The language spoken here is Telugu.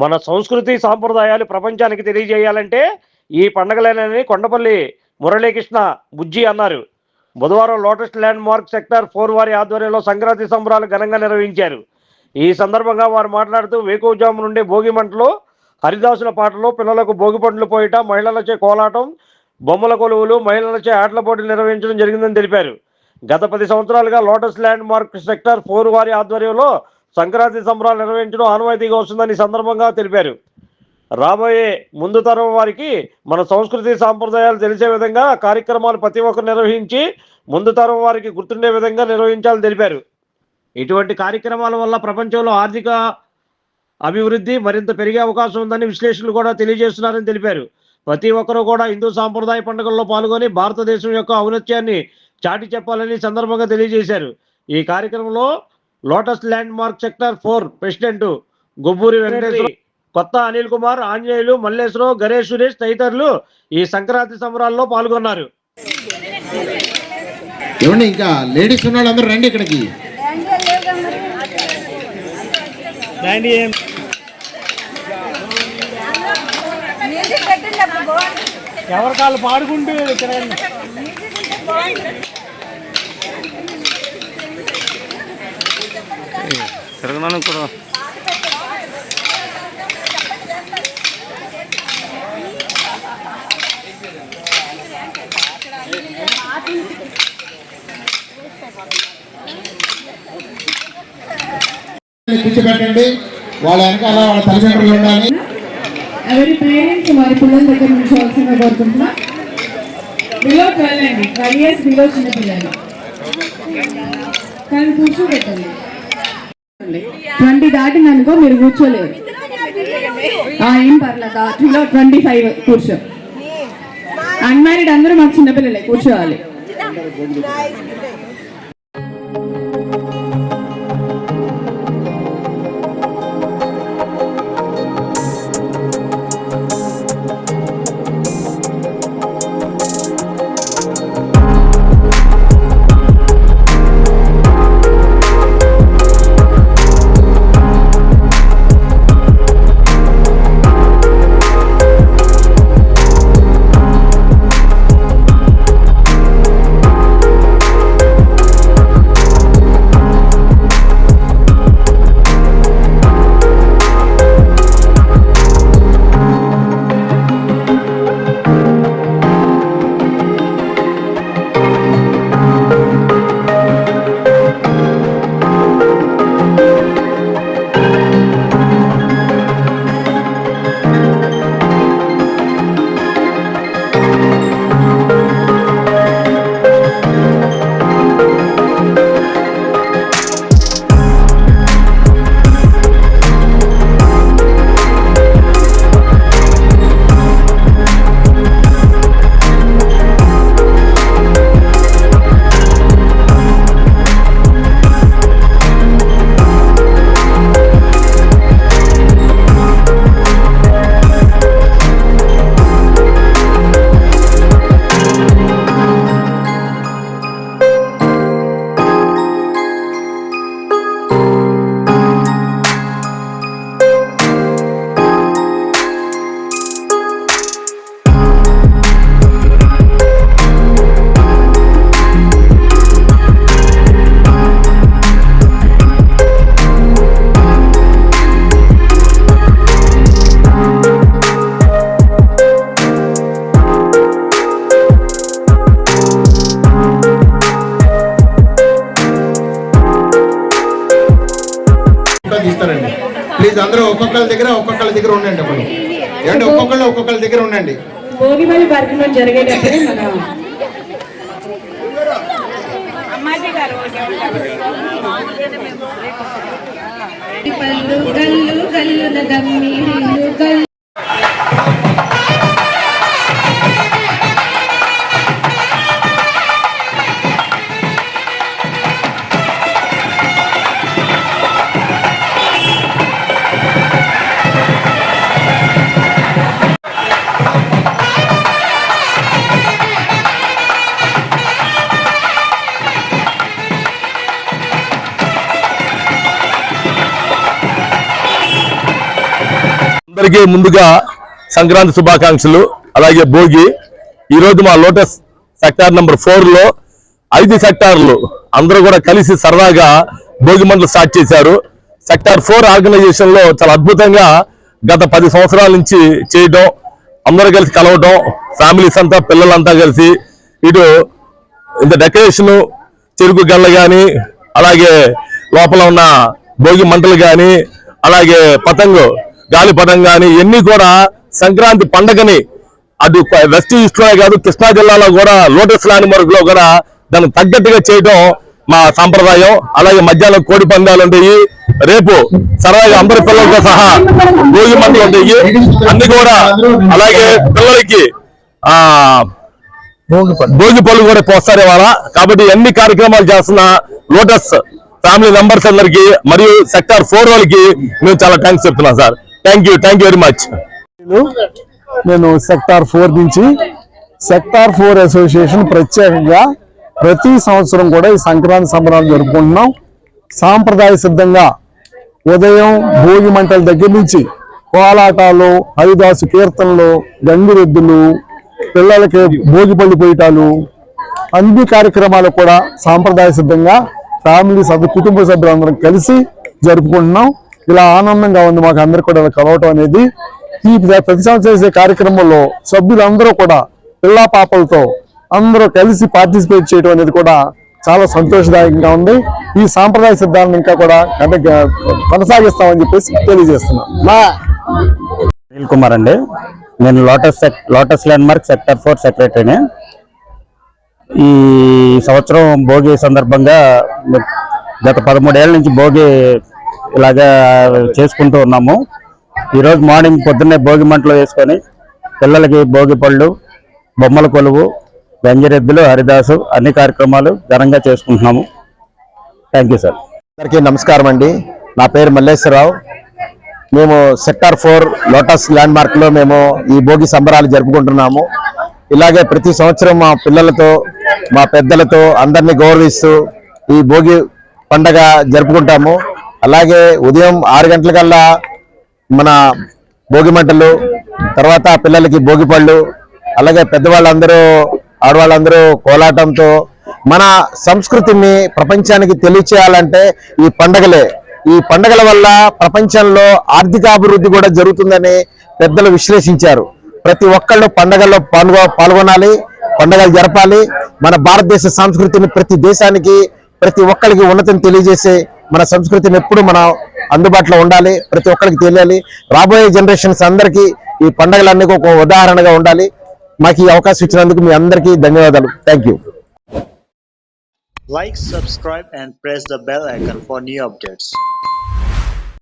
మన సంస్కృతి సాంప్రదాయాలు ప్రపంచానికి తెలియజేయాలంటే ఈ పండగలేనని కొండపల్లి మురళీకృష్ణ బుజ్జి అన్నారు. బుధవారం లోటస్ ల్యాండ్ మార్క్ సెక్టార్ 4 వారి ఆధ్వర్యంలో సంక్రాంతి సంబరాలు ఘనంగా నిర్వహించారు. ఈ సందర్భంగా వారు మాట్లాడుతూ వేకువజాము నుండి భోగి మంటలు, హరిదాసుల పాటలు, పిల్లలకు భోగి పండ్లు పోయట, మహిళలచే కోలాటం, బొమ్మల కొలువులు, మహిళలచే ఆటల పోటీలు నిర్వహించడం జరిగిందని తెలిపారు. గత 10 సంవత్సరాలుగా లోటస్ ల్యాండ్ మార్క్ సెక్టార్ 4 వారి ఆధ్వర్యంలో సంక్రాంతి సంబరాలు నిర్వహించడం ఆనవాయితీగా వస్తుందని సందర్భంగా తెలిపారు. రాబోయే ముందు తరం వారికి మన సంస్కృతి సాంప్రదాయాలు తెలిసే విధంగా కార్యక్రమాలు ప్రతి ఒక్కరు నిర్వహించి ముందు తరం వారికి గుర్తుండే విధంగా నిర్వహించాలని తెలిపారు. ఇటువంటి కార్యక్రమాల వల్ల ప్రపంచంలో ఆర్థిక అభివృద్ధి మరింత పెరిగే అవకాశం ఉందని విశ్లేషకులు కూడా తెలియజేస్తున్నారని తెలిపారు. ప్రతి ఒక్కరూ కూడా హిందూ సాంప్రదాయ పండుగల్లో పాల్గొని భారతదేశం యొక్క ఔన్నత్యాన్ని చాటి చెప్పాలని సందర్భంగా తెలియజేశారు. ఈ కార్యక్రమంలో lotus land mark sector 4 president Gobburi Venkateswara, కొత్త అనిల్ కుమార్, ఆంజనేయులు, మల్లేశ్వరరావు, గణేష్, సురేష్ తదితరులు ఈ సంక్రాంతి సంబరాల్లో పాల్గొన్నారు. ఇంకా లేడీస్ ఉన్న వాళ్ళందరూ రండి ఇక్కడికి. ఎవరి కాళ్ళు పాడుకుంటూ తిరగనాను కూడా కూర్చోబెట్టండి. వాళ్ళ వెనకాల వాళ్ళ తల్లిదండ్రులు ఉండాలి. ఎవరి పేరెంట్స్ వారి పిల్లల దగ్గర నుంచోవాల్సిందిగా కోరుకుంటున్నా. బిలో 12 అండి, 12 years బిలో చిన్న పిల్లలు కానీ కూర్చోబెట్టండి. 20 దాటిందనుకో మీరు కూర్చోలేరు. ఏం పర్లేదు, బిలో 25 కూర్చో. అన్మ్యారీడ్ అందరూ మాకు చిన్నపిల్లలే, కూర్చోవాలి. తీస్తారండి. ప్లీజ్ అందరూ ఒక్కొక్కరి దగ్గర ఉండండి. అప్పుడు ఏమంటే ఒక్కొక్కరి దగ్గర ఉండండి. భోగిమల్లి కార్యక్రమం జరిగేటప్పుడు మన అందరికీ ముందుగా సంక్రాంతి శుభాకాంక్షలు. అలాగే భోగి ఈరోజు మా లోటస్ సెక్టార్ నెంబర్ 4 లో 5 సెక్టార్లు అందరూ కూడా కలిసి సరదాగా భోగి మంటలు స్టార్ట్ చేశారు. సెక్టార్ 4 ఆర్గనైజేషన్ లో చాలా అద్భుతంగా గత 10 సంవత్సరాల నుంచి చేయడం, అందరూ కలిసి కలవటం, ఫ్యామిలీస్ అంతా పిల్లలంతా కలిసి ఇటు ఇంత డెకరేషన్, చెరుకు గల్ల కానీ, అలాగే లోపల ఉన్న భోగి మంటలు కానీ, అలాగే పతంగు గాలిపటం కానీ ఇవన్నీ కూడా సంక్రాంతి పండగని అటు వెస్ట్ ఈస్ట్ లోనే కాదు కృష్ణా జిల్లాలో కూడా లోటస్ ల్యాండ్ మార్క్ లో కూడా దానికి తగ్గట్టుగా చేయడం మా సాంప్రదాయం. అలాగే మధ్యాహ్నం కోడి పందాలు ఉంటాయి, రేపు సరదాగా అందరి పిల్లలతో సహా భోగి మంటలు ఉంటాయి అన్ని కూడా. అలాగే పిల్లలకి భోగి పళ్ళు కూడా పోస్తారు ఇవాళ. కాబట్టి అన్ని కార్యక్రమాలు చేస్తున్న లోటస్ ఫ్యామిలీ మెంబర్స్ అందరికి మరియు సెక్టార్ 4 వాళ్ళకి మేము చాలా థ్యాంక్స్ చెప్తున్నాం sir. Thank you very much. నేను సెక్టార్ 4 నుంచి సెక్టార్ 4 అసోసియేషన్ ప్రత్యేకంగా ప్రతి సంవత్సరం కూడా ఈ సంక్రాంతి సంబరాలు జరుపుకుంటున్నాం. సాంప్రదాయ సిద్ధంగా ఉదయం భోగి మంటల దగ్గర నుంచి కోలాటాలు, హరిదాసు కీర్తనలు, గంగిరెద్దులు, పిల్లలకి భోగి పళ్ళు పోయటాలు, అన్ని కార్యక్రమాలు కూడా సాంప్రదాయ సిద్ధంగా ఫ్యామిలీ కుటుంబ సభ్యులందరం కలిసి జరుపుకుంటున్నాం. ఇలా ఆనందంగా ఉంది మాకు అందరు కూడా కలవటం అనేది. ఈ ప్రతి సంవత్సరం చేసే కార్యక్రమంలో సభ్యులందరూ కూడా పిల్లా పాపలతో అందరూ కలిసి పార్టిసిపేట్ చేయడం అనేది కూడా చాలా సంతోషదాయకంగా ఉంది. ఈ సాంప్రదాయ సిద్ధాలను ఇంకా కూడా కొనసాగిస్తామని చెప్పేసి తెలియజేస్తున్నాం. అనిల్ కుమార్ అండి, నేను లోటస్ ల్యాండ్ మార్క్ సెక్టర్ 4 సెక్రటరీని. ఈ సంవత్సరం భోగి సందర్భంగా గత 13 ఏళ్ల నుంచి భోగి ఇలాగా చేసుకుంటూ ఉన్నాము. ఈరోజు మార్నింగ్ పొద్దున్నే భోగి మంటలు వేసుకొని పిల్లలకి భోగి పళ్ళు, బొమ్మల కొలువు, గంగిరెద్దులు, హరిదాసు అన్ని కార్యక్రమాలు ఘనంగా చేసుకుంటున్నాము. Thank you sir. అందరికీ నమస్కారం అండి. నా పేరు మల్లేశ్వరరావు. మేము సెక్టార్ 4 లోటస్ ల్యాండ్ మార్క్ లో మేము ఈ భోగి సంబరాలు జరుపుకుంటున్నాము. ఇలాగే ప్రతి సంవత్సరం మా పిల్లలతో, మా పెద్దలతో అందరినీ గౌరవిస్తూ ఈ భోగి పండగ జరుపుకుంటాము. అలాగే ఉదయం 6 గంటలకల్లా మన భోగి మంటలు, తర్వాత పిల్లలకి భోగి పళ్ళు, అలాగే పెద్దవాళ్ళందరూ ఆడవాళ్ళందరూ కోలాటంతో మన సంస్కృతిని ప్రపంచానికి తెలియచేయాలంటే ఈ పండగలే. ఈ పండగల వల్ల ప్రపంచంలో ఆర్థికాభివృద్ధి కూడా జరుగుతుందని పెద్దలు విశ్లేషించారు. ప్రతి ఒక్కళ్ళు పండగల్లో పాల్గొనాలి, పండగలు జరపాలి. మన భారతదేశ సంస్కృతిని ప్రతి దేశానికి, ప్రతి ఒక్కరికి ఉన్నతిని తెలియజేసే మన సంస్కృతిని ఎప్పుడు మనం అందుబాటులో ఉండాలి, ప్రతి ఒక్కరికి తెలియాలి. రాబోయే జనరేషన్స్ అందరికీ ఈ పండగలన్నీ ఒక ఉదాహరణగా ఉండాలి. మాకు ఈ అవకాశం ఇచ్చినందుకు మీ అందరికీ ధన్యవాదాలు. Thank you. Like, subscribe and press the bell icon for new updates.